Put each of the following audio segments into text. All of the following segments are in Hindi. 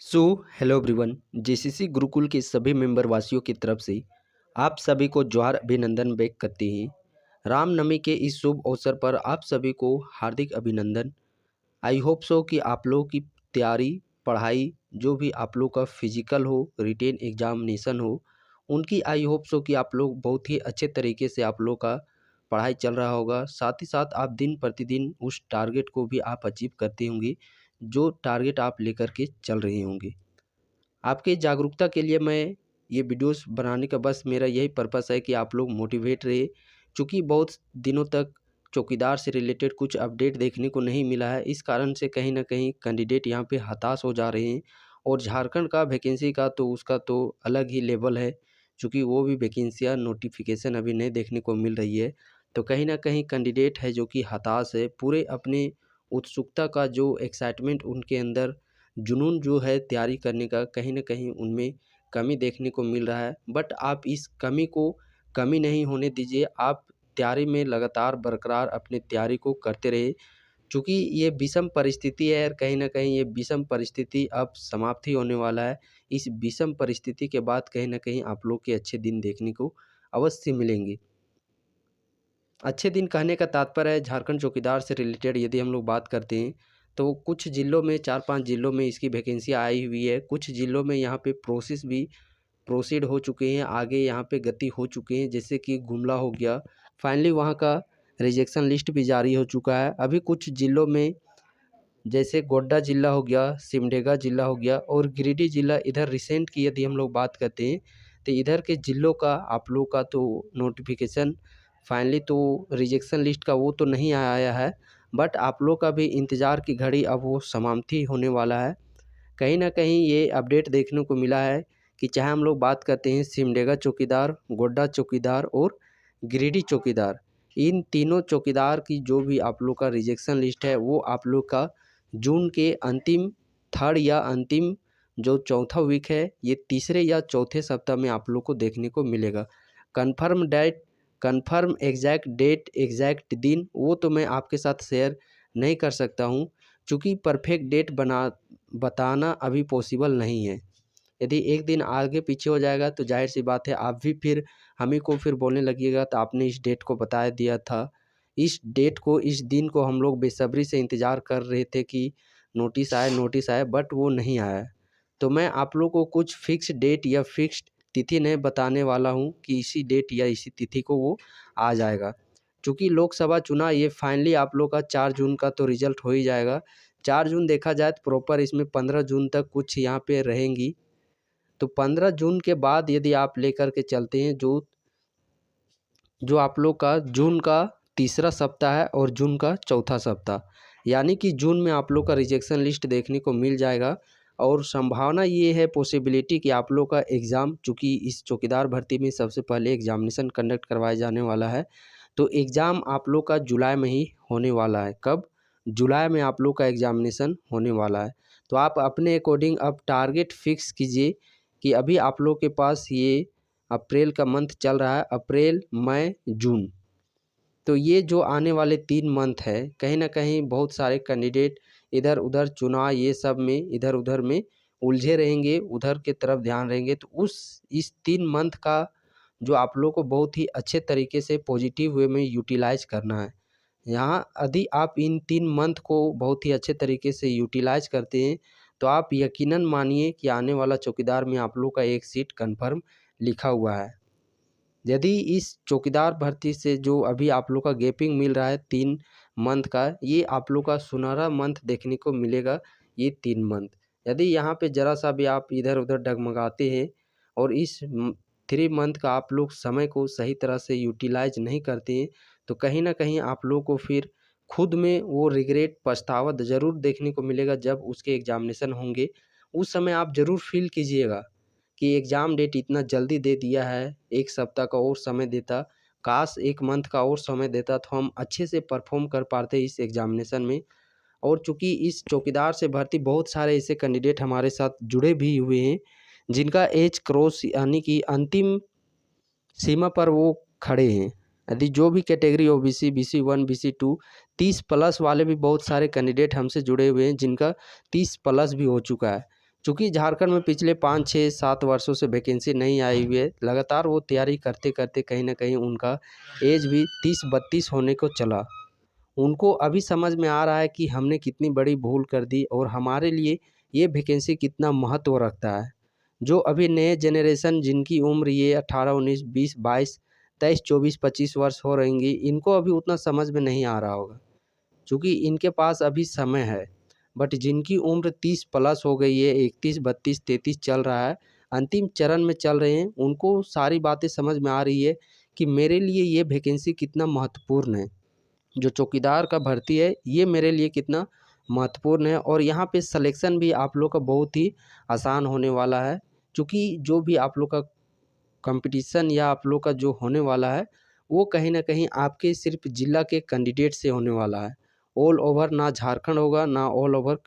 So hello everyone. JCC Gurukul के सभी मेंबर वासियों की तरफ से आप सभी को जोहार अभिनंदन व्यक्त करते हैं। रामनवमी के इस शुभ अवसर पर आप सभी को हार्दिक अभिनंदन। आई होप सो कि आप लोगों की तैयारी पढ़ाई जो भी आप लोग का फिजिकल हो, रिटेन एग्जामिनेशन हो, उनकी आई होप सो कि आप लोग बहुत ही अच्छे तरीके से आप लोग का पढ़ाई चल रहा होगा। साथ ही साथ आप दिन प्रतिदिन उस टारगेट को भी आप अचीव करते होंगे जो टारगेट आप लेकर के चल रहे होंगे। आपके जागरूकता के लिए मैं ये वीडियोस बनाने का बस मेरा यही पर्पस है कि आप लोग मोटिवेट रहे। चूँकि बहुत दिनों तक चौकीदार से रिलेटेड कुछ अपडेट देखने को नहीं मिला है, इस कारण से कहीं न कहीं कैंडिडेट यहाँ पे हताश हो जा रहे हैं। और झारखंड का वैकेंसी का तो उसका तो अलग ही लेवल है, चूँकि वो भी वैकेंसियाँ नोटिफिकेशन अभी नहीं देखने को मिल रही है। तो कहीं न कहीं कैंडिडेट है जो कि हताश है, पूरे अपने उत्सुकता का जो एक्साइटमेंट उनके अंदर जुनून जो है तैयारी करने का, कहीं न कहीं उनमें कमी देखने को मिल रहा है। बट आप इस कमी को कमी नहीं होने दीजिए, आप तैयारी में लगातार बरकरार अपनी तैयारी को करते रहिए। चूँकि ये विषम परिस्थिति है और कहीं न कहीं ये विषम परिस्थिति अब समाप्ति होने वाला है। इस विषम परिस्थिति के बाद कहीं न कहीं आप लोग के अच्छे दिन देखने को अवश्य मिलेंगे। अच्छे दिन कहने का तात्पर्य है झारखंड चौकीदार से रिलेटेड यदि हम लोग बात करते हैं तो कुछ ज़िलों में 4-5 ज़िलों में इसकी वैकेंसी आई हुई है। कुछ ज़िलों में यहाँ पे प्रोसेस भी प्रोसीड हो चुके हैं, आगे यहाँ पे गति हो चुके हैं, जैसे कि गुमला हो गया। फाइनली वहाँ का रिजेक्शन लिस्ट भी जारी हो चुका है। अभी कुछ ज़िलों में जैसे गोड्डा ज़िला हो गया, सिमडेगा ज़िला हो गया और गिरिडीह ज़िला, इधर रिसेंट की यदि हम लोग बात करते हैं तो इधर के ज़िलों का आप लोग का तो नोटिफिकेशन फाइनली तो रिजेक्शन लिस्ट का वो तो नहीं आया है। बट आप लोग का भी इंतज़ार की घड़ी अब वो समाप्ति होने वाला है। कहीं न कहीं ये अपडेट देखने को मिला है कि चाहे हम लोग बात करते हैं सिमडेगा चौकीदार, गोड्डा चौकीदार और गिरिडीह चौकीदार, इन तीनों चौकीदार की जो भी आप लोग का रिजेक्शन लिस्ट है वो आप लोग का जून के अंतिम थर्ड या अंतिम जो चौथा वीक है, ये तीसरे या चौथे सप्ताह में आप लोग को देखने को मिलेगा। Confirm date, confirm exact date, exact दिन वो तो मैं आपके साथ शेयर नहीं कर सकता हूँ, चूँकि परफेक्ट डेट बताना अभी पॉसिबल नहीं है। यदि एक दिन आगे पीछे हो जाएगा तो जाहिर सी बात है आप भी फिर हम ही को फिर बोलने लगिएगा तो आपने इस डेट को बता दिया था। इस डेट को, इस दिन को हम लोग बेसब्री से इंतज़ार कर रहे थे कि नोटिस आए बट वो नहीं आया। तो मैं आप लोग को कुछ फ़िक्स डेट या फ़िक्स्ड तिथि नहीं बताने वाला हूँ कि इसी डेट या इसी तिथि को वो आ जाएगा। चूँकि लोकसभा चुनाव ये फाइनली आप लोग का 4 जून का तो रिज़ल्ट हो ही जाएगा। 4 जून देखा जाए तो प्रॉपर इसमें 15 जून तक कुछ यहाँ पे रहेंगी। तो 15 जून के बाद यदि आप लेकर के चलते हैं जो जो आप लोग का जून का तीसरा सप्ताह है और जून का चौथा सप्ताह, यानी कि जून में आप लोग का रिजेक्शन लिस्ट देखने को मिल जाएगा। और संभावना ये है, पॉसिबिलिटी कि आप लोग का एग्ज़ाम, चूँकि इस चौकीदार भर्ती में सबसे पहले एग्जामिनेशन कंडक्ट करवाया जाने वाला है, तो एग्ज़ाम आप लोग का जुलाई में ही होने वाला है। कब? जुलाई में आप लोग का एग्जामिनेशन होने वाला है। तो आप अपने अकॉर्डिंग अब टारगेट फिक्स कीजिए कि अभी आप लोग के पास ये अप्रैल का मंथ चल रहा है, अप्रैल, मई, जून। तो ये जो आने वाले 3 मंथ है, कहीं न कहीं बहुत सारे कैंडिडेट इधर-उधर चुनाव ये सब में इधर-उधर में उलझे रहेंगे, उधर की तरफ ध्यान रहेंगे। तो इस 3 मंथ का जो आप लोग को बहुत ही अच्छे तरीके से पॉजिटिव वे में यूटिलाइज़ करना है। यहाँ यदि आप इन 3 मंथ को बहुत ही अच्छे तरीके से यूटिलाइज़ करते हैं, तो आप यकीनन मानिए कि आने वाला चौकीदार में आप लोग का एक सीट कन्फर्म लिखा हुआ है। यदि इस चौकीदार भर्ती से जो अभी आप लोग का गैपिंग मिल रहा है 3 मंथ का, ये आप लोग का सुनहरा मंथ देखने को मिलेगा, ये 3 मंथ। यदि यहाँ पे ज़रा-सा भी आप इधर-उधर डगमगाते हैं और इस 3 मंथ का आप लोग समय को सही तरह से यूटिलाइज़ नहीं करते हैं, तो कहीं न कहीं आप लोग को फिर खुद में वो रिग्रेट, पछतावा ज़रूर देखने को मिलेगा जब उसके एग्ज़ामिनेशन होंगे। उस समय आप ज़रूर फ़ील कीजिएगा कि एग्ज़ाम डेट इतना जल्दी दे दिया है, 1 सप्ताह का और समय देता, काश 1 मंथ का और समय देता तो हम अच्छे से परफ़ॉर्म कर पाते इस एग्ज़ामिनेशन में। और चूँकि इस चौकीदार से भर्ती बहुत सारे ऐसे कैंडिडेट हमारे साथ जुड़े भी हुए हैं, जिनका एज क्रॉस यानी कि अंतिम सीमा पर वो खड़े हैं। यदि जो भी category OBC, BC 1, BC 2, 30 plus वाले भी बहुत सारे कैंडिडेट हमसे जुड़े हुए हैं, जिनका 30 प्लस भी हो चुका है। चूँकि झारखंड में पिछले 5, 6, 7 वर्षों से वैकेंसी नहीं आई हुई है, लगातार वो तैयारी करते-करते कहीं न कहीं उनका एज भी 30-32 होने को चला। उनको अभी समझ में आ रहा है कि हमने कितनी बड़ी भूल कर दी और हमारे लिए ये वैकेंसी कितना महत्व रखता है। जो अभी नए जनरेशन जिनकी उम्र ये 18, 19, 20, 22, 23, 24, 25 वर्ष हो रहेंगी, इनको अभी उतना समझ में नहीं आ रहा होगा, चूँकि इनके पास अभी समय है। बट जिनकी उम्र 30 प्लस हो गई है, 31, 32, 33 चल रहा है, अंतिम चरण में चल रहे हैं, उनको सारी बातें समझ में आ रही है कि मेरे लिए ये वैकेंसी कितना महत्वपूर्ण है। जो चौकीदार का भर्ती है, ये मेरे लिए कितना महत्वपूर्ण है और यहाँ पे सिलेक्शन भी आप लोग का बहुत ही आसान होने वाला है। चूँकि जो भी आप लोग का कंपटीशन या आप लोग का जो होने वाला है, वो कहीं न कहीं आपके सिर्फ़ ज़िला के कैंडिडेट से होने वाला है। ऑल ओवर ना झारखंड होगा, ना ऑल ओवर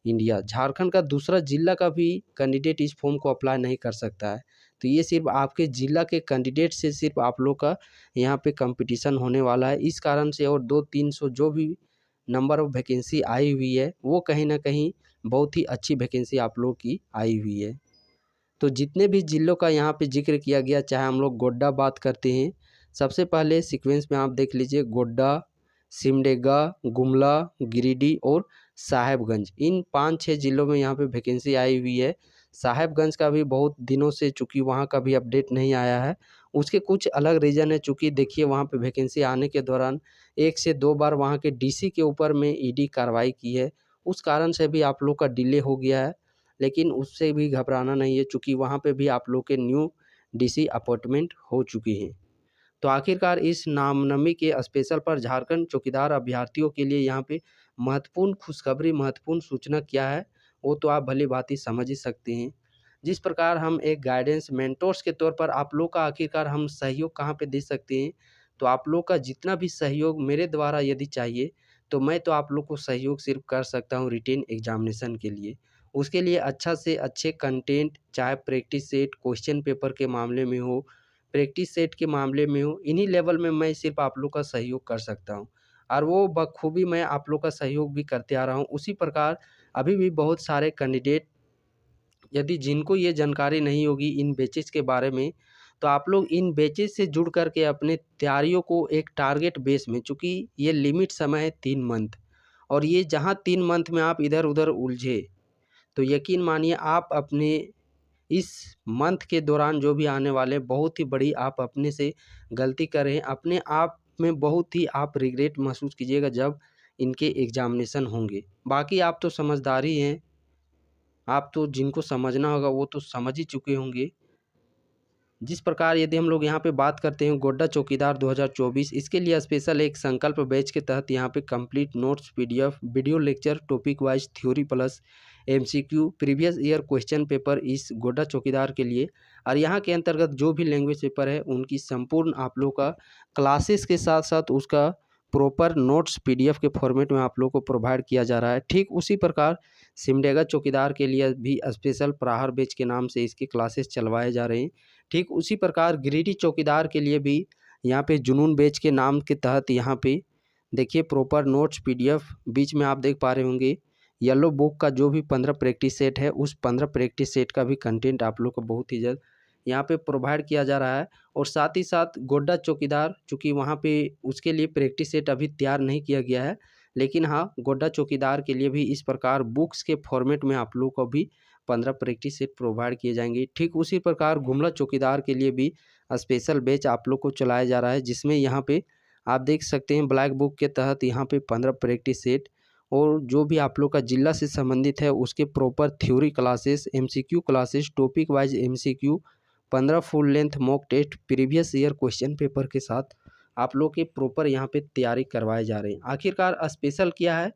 इंडिया। झारखंड का दूसरा ज़िला का भी कैंडिडेट इस फॉर्म को अप्लाई नहीं कर सकता है। तो ये सिर्फ़ आपके ज़िला के कैंडिडेट से सिर्फ़ आप लोग का यहाँ पे कॉम्पिटिशन होने वाला है। इस कारण से और 200-300 जो भी नंबर ऑफ़ वैकेंसी आई हुई है, वो कहीं न कहीं बहुत ही अच्छी वैकेंसी आप लोग की आई हुई है। तो जितने भी ज़िलों का यहाँ पे ज़िक्र किया गया, चाहे हम लोग गोड्डा बात करते हैं, सबसे पहले सीक्वेंस में आप देख लीजिए गोड्डा, सिमडेगा, गुमला, गिरिडीह और साहेबगंज। इन 5-6 ज़िलों में यहाँ पे वैकेंसी आई हुई है। साहेबगंज का भी बहुत दिनों से चूँकि वहाँ का भी अपडेट नहीं आया है। उसके कुछ अलग रीज़न है, चूँकि देखिए वहाँ पे वैकेंसी आने के दौरान 1 से 2 बार वहाँ के डीसी के ऊपर में ईडी कार्रवाई की है। उस कारण से भी आप लोग का डिले हो गया है। लेकिन उससे भी घबराना नहीं है, चूँकि वहाँ पे भी आप लोग के न्यू डीसी अपॉइंटमेंट हो चुकी हैं। तो आखिरकार इस नामनमी के स्पेशल पर झारखंड चौकीदार अभ्यर्थियों के लिए यहाँ पे महत्वपूर्ण खुशखबरी, महत्वपूर्ण सूचना क्या है, वो तो आप भली-भाँति समझ ही सकते हैं। जिस प्रकार हम एक गाइडेंस मेंटोर्स के तौर पर आप लोग का आखिरकार हम सहयोग कहाँ पे दे सकते हैं, तो आप लोग का जितना भी सहयोग मेरे द्वारा यदि चाहिए, तो मैं तो आप लोग को सहयोग सिर्फ़ कर सकता हूँ रिटेन एग्ज़ामिनेशन के लिए। उसके लिए अच्छा से अच्छे कंटेंट, चाहे प्रैक्टिस सेट, क्वेश्चन पेपर के मामले में हो, प्रैक्टिस सेट के मामले में हो, इन्हीं लेवल में मैं सिर्फ़ आप लोग का सहयोग कर सकता हूँ और वो बखूबी मैं आप लोग का सहयोग भी करते आ रहा हूँ। उसी प्रकार अभी भी बहुत सारे कैंडिडेट, यदि जिनको ये जानकारी नहीं होगी इन बैचेज़ के बारे में, तो आप लोग इन बैचेज़ से जुड़ कर के अपने तैयारियों को एक टारगेट बेस में, चूँकि ये लिमिट समय है 3 मंथ और ये जहाँ 3 मंथ में आप इधर-उधर उलझे, तो यकीन मानिए आप अपने इस मंथ के दौरान जो भी आने वाले बहुत ही बड़ी आप अपने से गलती कर रहे हैं, अपने आप में बहुत ही आप रिग्रेट महसूस कीजिएगा जब इनके एग्ज़ामिनेशन होंगे। बाकी आप तो समझदार ही हैं, आप तो जिनको समझना होगा वो तो समझ ही चुके होंगे। जिस प्रकार यदि हम लोग यहाँ पे बात करते हैं गोड्डा चौकीदार 2024, इसके लिए स्पेशल एक संकल्प बैच के तहत यहाँ पे complete notes, PDF, video lecture, topic wise theory plus MCQ, previous year question paper इस गोड्डा चौकीदार के लिए और यहाँ के अंतर्गत जो भी लैंग्वेज पेपर है उनकी संपूर्ण आप लोग का क्लासेस के साथ साथ उसका प्रॉपर नोट्स पीडीएफ के फॉर्मेट में आप लोग को प्रोवाइड किया जा रहा है। ठीक उसी प्रकार सिमडेगा चौकीदार के लिए भी स्पेशल प्रहार बैच के नाम से इसके क्लासेस चलवाए जा रहे हैं। ठीक उसी प्रकार गिरिडीह चौकीदार के लिए भी यहाँ पे जुनून बैच के नाम के तहत यहाँ पे देखिए प्रॉपर नोट्स पीडीएफ बीच में आप देख पा रहे होंगे। येलो बुक का जो भी 15 प्रैक्टिस सेट है, उस 15 प्रैक्टिस सेट का भी कंटेंट आप लोग को बहुत ही जल्द यहाँ पे प्रोवाइड किया जा रहा है। और साथ ही साथ गोड्डा चौकीदार, चूँकि वहाँ पे उसके लिए प्रैक्टिस सेट अभी तैयार नहीं किया गया है, लेकिन हाँ, गोड्डा चौकीदार के लिए भी इस प्रकार बुक्स के फॉर्मेट में आप लोग को भी 15 प्रैक्टिस सेट प्रोवाइड किए जाएंगे। ठीक उसी प्रकार गुमला चौकीदार के लिए भी स्पेशल बैच आप लोग को चलाया जा रहा है, जिसमें यहाँ पे आप देख सकते हैं ब्लैक बुक के तहत यहाँ पे 15 प्रैक्टिस सेट और जो भी आप लोग का जिला से संबंधित है उसके proper theory classes, MCQ classes, topic wise MCQ, 15 full length mock test, previous year question paper के साथ आप लोग के प्रॉपर यहाँ पे तैयारी करवाए जा रहे हैं। आखिरकार स्पेशल क्या है,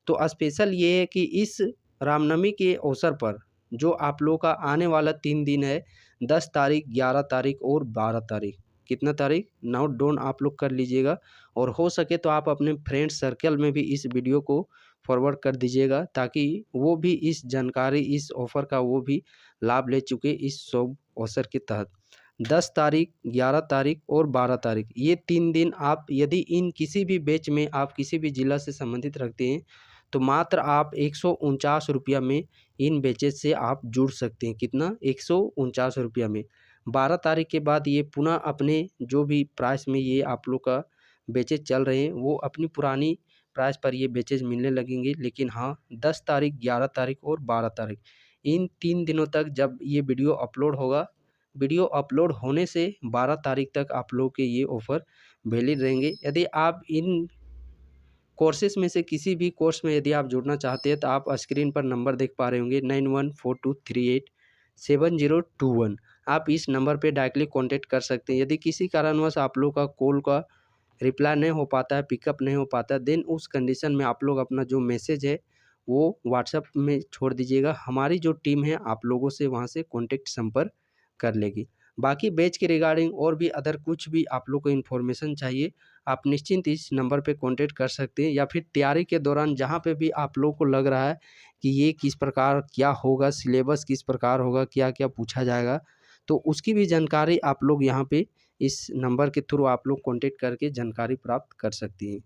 तो स्पेशल ये है कि इस रामनवमी के अवसर पर जो आप लोग का आने वाला 3 दिन है, 10 तारीख, 11 तारीख और 12 तारीख, कितना तारीख नोट डाउन आप लोग कर लीजिएगा और हो सके तो आप अपने फ्रेंड सर्कल में भी इस वीडियो को फॉरवर्ड कर दीजिएगा ताकि वो भी इस जानकारी, इस ऑफ़र का वो भी लाभ ले चुके इस शुभ अवसर के तहत। 10 तारीख, 11 तारीख और 12 तारीख, ये 3 दिन आप यदि इन किसी भी बैच में आप किसी भी ज़िला से संबंधित रखते हैं, तो मात्र आप ₹149 में इन बैचेज से आप जुड़ सकते हैं। कितना? 149 रुपया में। 12 तारीख के बाद ये पुनः अपने जो भी प्राइस में ये आप लोग का बैचेज चल रहे हैं वो अपनी पुरानी प्राइस पर ये बैचेज मिलने लगेंगे। लेकिन हाँ, 10 तारीख, 11 तारीख और 12 तारीख इन 3 दिनों तक जब ये वीडियो अपलोड होगा, वीडियो अपलोड होने से 12 तारीख तक आप लोग के ये ऑफ़र वैलिड रहेंगे। यदि आप इन कोर्सेज़ में से किसी भी कोर्स में यदि आप जुड़ना चाहते हैं तो आप स्क्रीन पर नंबर देख पा रहे होंगे 9142387021। आप इस नंबर पे डायरेक्टली कॉन्टैक्ट कर सकते हैं। यदि किसी कारणवश आप लोग का कॉल का रिप्लाई नहीं हो पाता है, पिकअप नहीं हो पाता है, देन उस कंडीशन में आप लोग अपना जो मैसेज है वो व्हाट्सएप में छोड़ दीजिएगा। हमारी जो टीम है आप लोगों से वहाँ से कॉन्टैक्ट संपर्क कर लेगी। बाकी बैच के रिगार्डिंग और भी अदर कुछ भी आप लोग को इन्फॉर्मेशन चाहिए, आप निश्चिंत इस नंबर पे कॉन्टैक्ट कर सकते हैं। या फिर तैयारी के दौरान जहाँ पे भी आप लोग को लग रहा है कि ये किस प्रकार क्या होगा, सिलेबस किस प्रकार होगा, क्या-क्या पूछा जाएगा, तो उसकी भी जानकारी आप लोग यहाँ पे इस नंबर के थ्रू आप लोग कॉन्टैक्ट करके जानकारी प्राप्त कर सकती हैं।